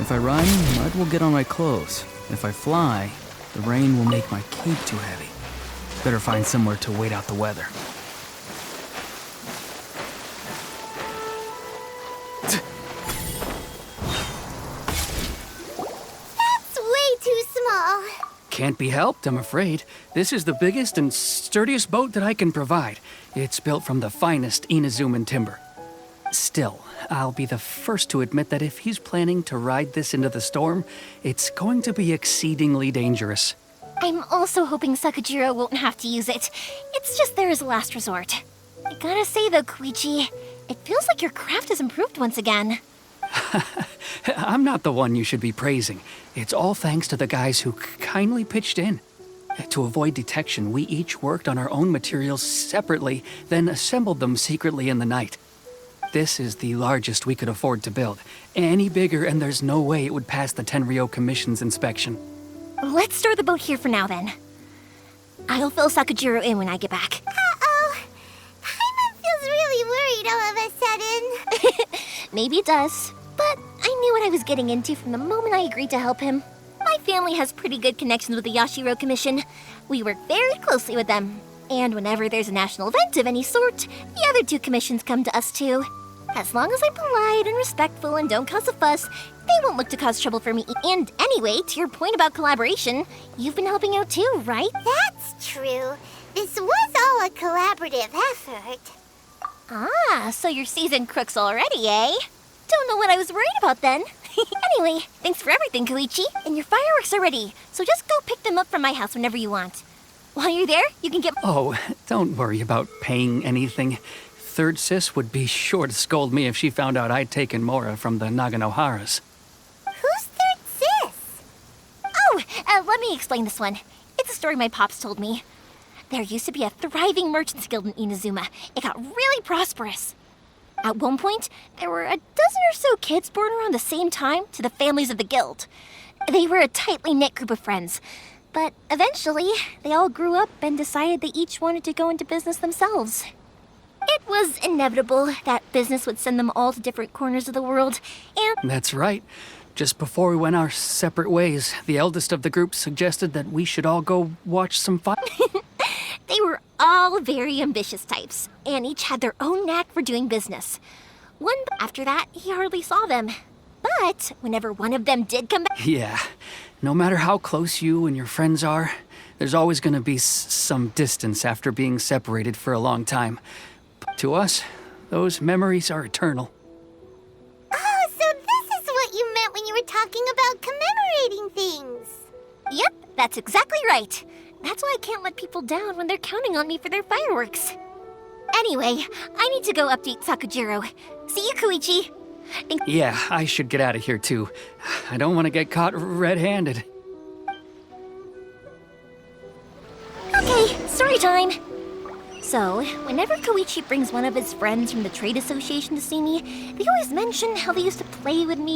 If I run, mud will get on my clothes. If I fly, the rain will make my cape too heavy. Better find somewhere to wait out the weather. That's way too small. Can't be helped, I'm afraid. This is the biggest and sturdiest boat that I can provide. It's built from the finest Inazuman timber. Still, I'll be the first to admit that if he's planning to ride this into the storm, it's going to be exceedingly dangerous. I'm also hoping Sakajiro won't have to use it. It's just there as a last resort. I gotta say though, Koichi, it feels like your craft has improved once again. I'm not the one you should be praising. It's all thanks to the guys who kindly pitched in. To avoid detection, we each worked on our own materials separately, then assembled them secretly in the night. This is the largest we could afford to build. Any bigger and there's no way it would pass the Tenryo Commission's inspection. Let's store the boat here for now then. I'll fill Sakajiro in when I get back. Uh-oh. Paimon feels really worried all of a sudden. Maybe it does, but I knew what I was getting into from the moment I agreed to help him. My family has pretty good connections with the Yashiro Commission. We work very closely with them. And whenever there's a national event of any sort, the other two commissions come to us too. As long as I'm polite and respectful and don't cause a fuss, they won't look to cause trouble for me. And anyway, to your point about collaboration, you've been helping out too, right? That's true. This was all a collaborative effort. Ah, so you're seasoned crooks already, eh? Don't know what I was worried about then. Anyway, thanks for everything, Koichi. And your fireworks are ready, so just go pick them up from my house whenever you want. While you're there, you can get— Oh, don't worry about paying anything. Third Sis would be sure to scold me if she found out I'd taken Mora from the Naganoharas. Who's Third Sis? Oh, let me explain this one. It's a story my pops told me. There used to be a thriving merchants guild in Inazuma. It got really prosperous. At one point, there were a dozen or so kids born around the same time to the families of the guild. They were a tightly knit group of friends. But eventually, they all grew up and decided they each wanted to go into business themselves. It was inevitable that business would send them all to different corners of the world, and— That's right. Just before we went our separate ways, the eldest of the group suggested that we should all go watch some fire. They were all very ambitious types, and each had their own knack for doing business. After that, he hardly saw them. But whenever one of them did come back— Yeah, no matter how close you and your friends are, there's always going to be some distance after being separated for a long time. To us, those memories are eternal. Oh, so this is what you meant when you were talking about commemorating things. Yep, that's exactly right. That's why I can't let people down when they're counting on me for their fireworks. Anyway, I need to go update Sakajiro. See you, Koichi. Yeah, I should get out of here too. I don't want to get caught red-handed. Okay, story time. So, whenever Koichi brings one of his friends from the trade association to see me, they always mention how they used to play with me